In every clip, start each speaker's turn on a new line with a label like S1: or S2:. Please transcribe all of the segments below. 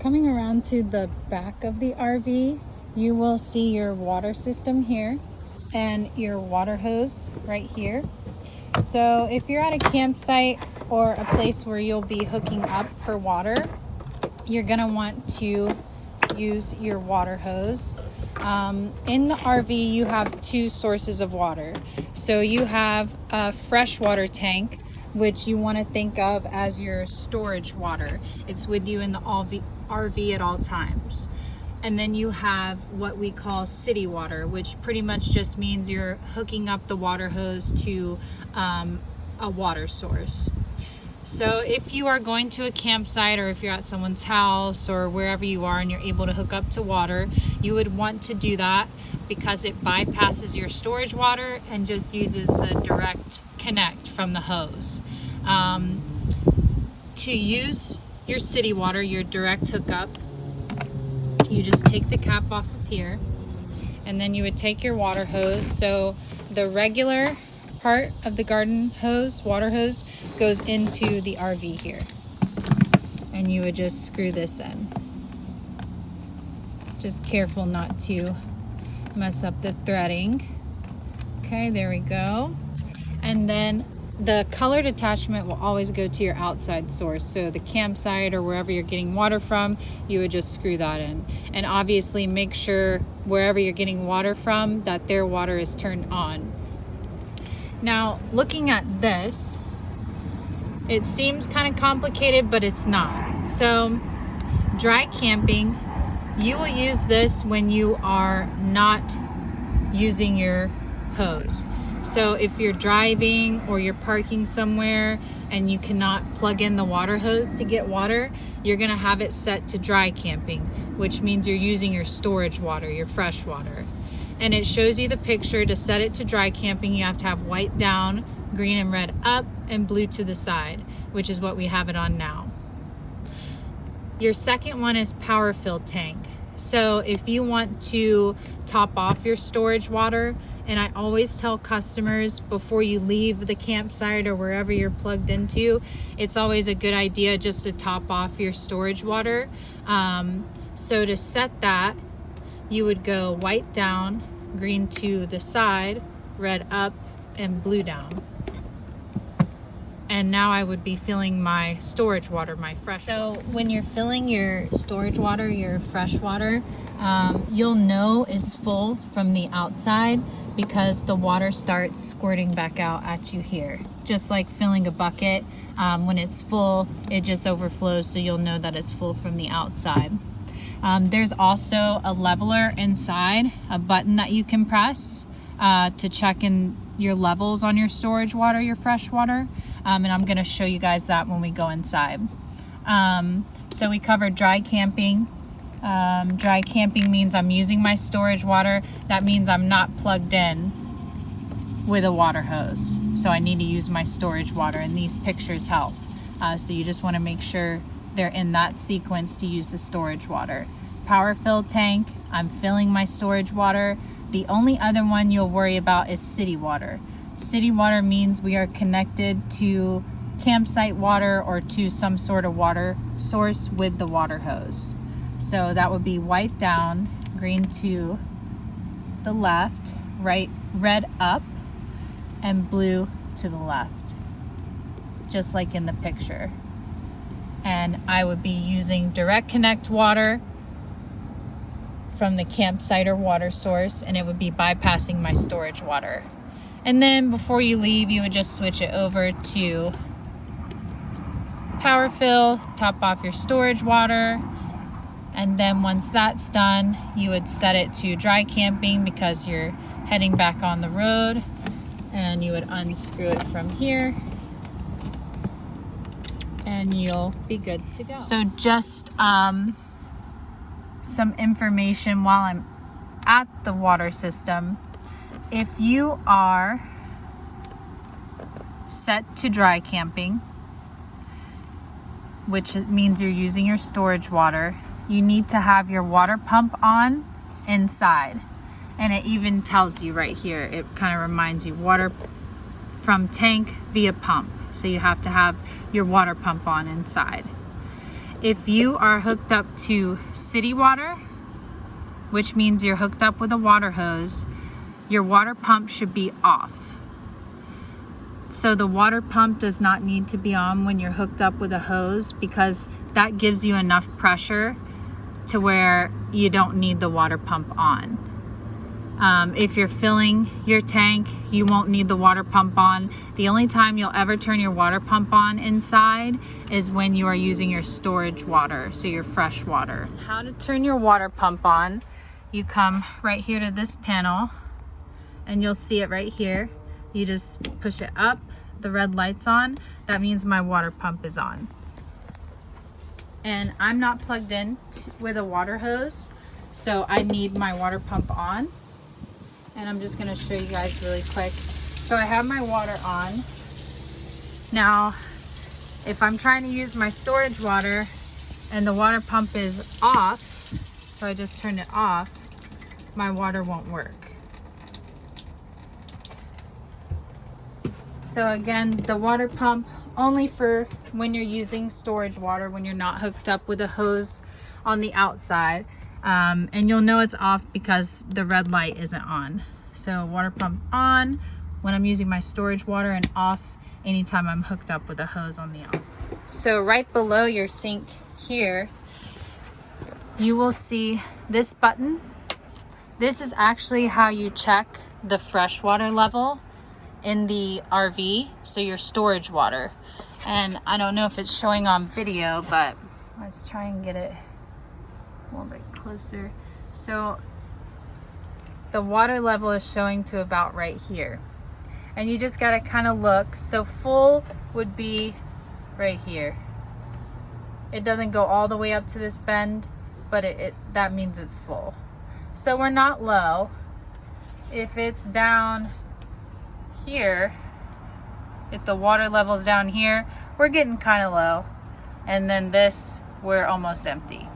S1: Coming around to the back of the RV, you will see your water system here and your water hose right here. So if you're at a campsite or a place where you'll be hooking up for water, you're gonna want to use your water hose. In the RV, you have two sources of water. So you have a freshwater tank, which you want to think of as your storage water. It's with you in the RV at all times. And then you have what we call city water, which pretty much just means you're hooking up the water hose to a water source. So if you are going to a campsite, or if you're at someone's house or wherever you are and you're able to hook up to water, you would want to do that because it bypasses your storage water and just uses the direct connect from the hose. To use your city water, your direct hookup, you just take the cap off of here, and then you would take your water hose. So the regular part of the garden hose, water hose, goes into the RV here, and you would just screw this in. Just careful not to mess up the threading. Okay, there we go. And then the colored attachment will always go to your outside source. So the campsite or wherever you're getting water from, you would just screw that in. And obviously make sure wherever you're getting water from that their water is turned on. Now, looking at this, it seems kind of complicated, but it's not. So dry camping, you will use this when you are not using your hose. So if you're driving or you're parking somewhere and you cannot plug in the water hose to get water, you're gonna have it set to dry camping, which means you're using your storage water, your fresh water. And it shows you the picture. To set it to dry camping, you have to have white down, green and red up, and blue to the side, which is what we have it on now. Your second one is power filled tank. So if you want to top off your storage water, and I always tell customers before you leave the campsite or wherever you're plugged into, it's always a good idea just to top off your storage water. So to set that, you would go white down, green to the side, red up, and blue down. And now I would be filling my storage water, my fresh. So when you're filling your storage water, your fresh water, you'll know it's full from the outside because the water starts squirting back out at you here. Just like filling a bucket, when it's full, it just overflows, so you'll know that it's full from the outside. There's also a leveler inside, a button that you can press to check in your levels on your storage water, your fresh water. And I'm gonna show you guys that when we go inside. So we covered dry camping. Dry camping means I'm using my storage water. That means I'm not plugged in with a water hose. So I need to use my storage water, and these pictures help. So you just wanna make sure they're in that sequence to use the storage water. Power filled tank, I'm filling my storage water. The only other one you'll worry about is city water. City water means we are connected to campsite water or to some sort of water source with the water hose. So that would be white down, green to the left, red up, and blue to the left, just like in the picture. And I would be using direct connect water from the campsite or water source, and it would be bypassing my storage water. And then before you leave, you would just switch it over to power fill, top off your storage water, and then once that's done, you would set it to dry camping because you're heading back on the road, and you would unscrew it from here, and you'll be good to go. So just some information while I'm at the water system. If you are set to dry camping, which means you're using your storage water, you need to have your water pump on inside. And it even tells you right here, it kind of reminds you, water from tank via pump. So you have to have your water pump on inside. If you are hooked up to city water, which means you're hooked up with a water hose, your water pump should be off. So the water pump does not need to be on when you're hooked up with a hose, because that gives you enough pressure to where you don't need the water pump on. If you're filling your tank, you won't need the water pump on. The only time you'll ever turn your water pump on inside is when you are using your storage water, so your fresh water. How to turn your water pump on: you come right here to this panel and you'll see it right here. You just push it up, the red light's on. That means my water pump is on. And I'm not plugged in with a water hose, so I need my water pump on. And I'm just gonna show you guys really quick. So I have my water on. Now, if I'm trying to use my storage water and the water pump is off, so I just turned it off, my water won't work. So again, the water pump only for when you're using storage water, when you're not hooked up with a hose on the outside. And you'll know it's off because the red light isn't on. So water pump on when I'm using my storage water, and off anytime I'm hooked up with a hose on the outside. So right below your sink here, you will see this button. This is actually how you check the freshwater level in the RV, so your storage water. And I don't know if it's showing on video, but let's try and get it a little bit closer. So the water level is showing to about right here, and you just got to kind of look. So full would be right here. It doesn't go all the way up to this bend, but that means it's full. So we're not low. If it's down here, if the water level's down here, we're getting kind of low, and then this, we're almost empty.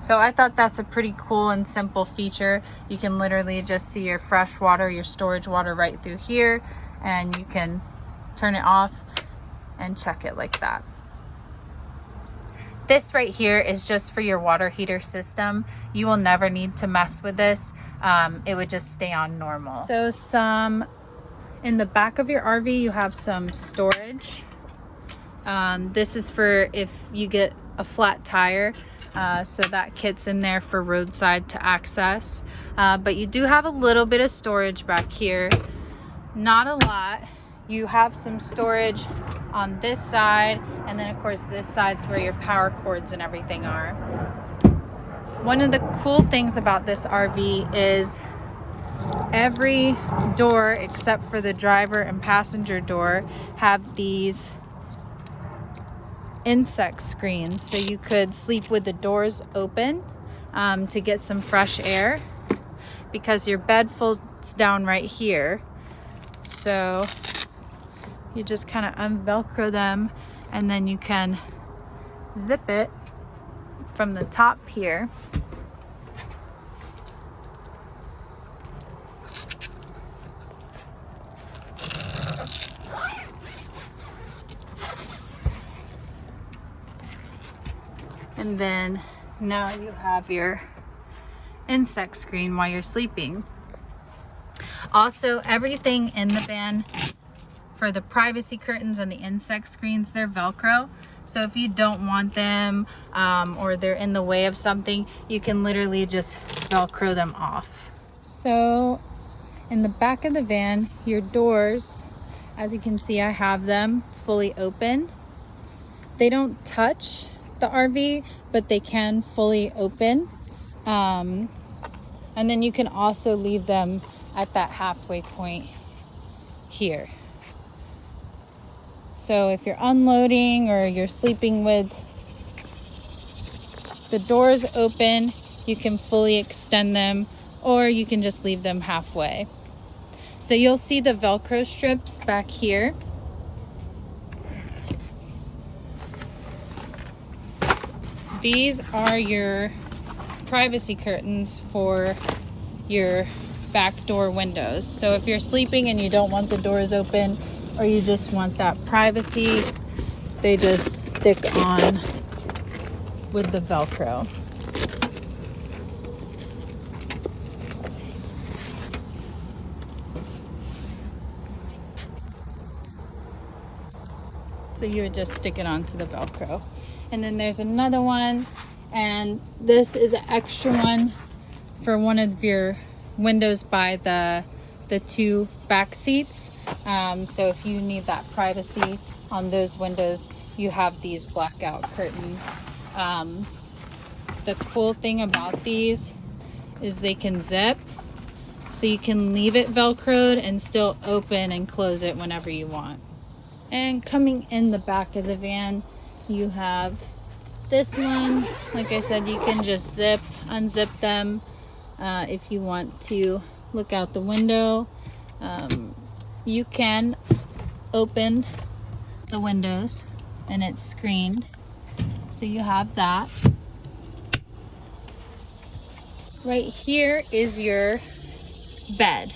S1: So I thought that's a pretty cool and simple feature. You can literally just see your fresh water, your storage water right through here, and you can turn it off and check it like that. This right here is just for your water heater system. You will never need to mess with this. It would just stay on normal. So in the back of your RV, you have some storage. This is for if you get a flat tire. So that kit's in there for roadside to access. But you do have a little bit of storage back here. Not a lot. You have some storage on this side, and then of course this side's where your power cords and everything are. One of the cool things about this RV is every door except for the driver and passenger door have these insect screens, so you could sleep with the doors open to get some fresh air, because your bed folds down right here. So you just kind of unvelcro them, and then you can zip it from the top here. And then now you have your insect screen while you're sleeping. Also, everything in the van for the privacy curtains and the insect screens, they're Velcro. So if you don't want them or they're in the way of something, you can literally just Velcro them off. So in the back of the van, your doors, as you can see, I have them fully open. They don't touch the RV, but they can fully open. And then you can also leave them at that halfway point here. So if you're unloading or you're sleeping with the doors open, you can fully extend them, or you can just leave them halfway. So you'll see the Velcro strips back here. These are your privacy curtains for your back door windows. So if you're sleeping and you don't want the doors open, or you just want that privacy, they just stick on with the Velcro. So you would just stick it onto the Velcro. And then there's another one, and this is an extra one for one of your windows by the two back seats. So if you need that privacy on those windows, you have these blackout curtains. The cool thing about these is they can zip, so you can leave it Velcroed and still open and close it whenever you want. And coming in the back of the van, you have this one. Like I said, you can just unzip them if you want to look out the window. You can open the windows and it's screened, so you have that. Right here is your bed.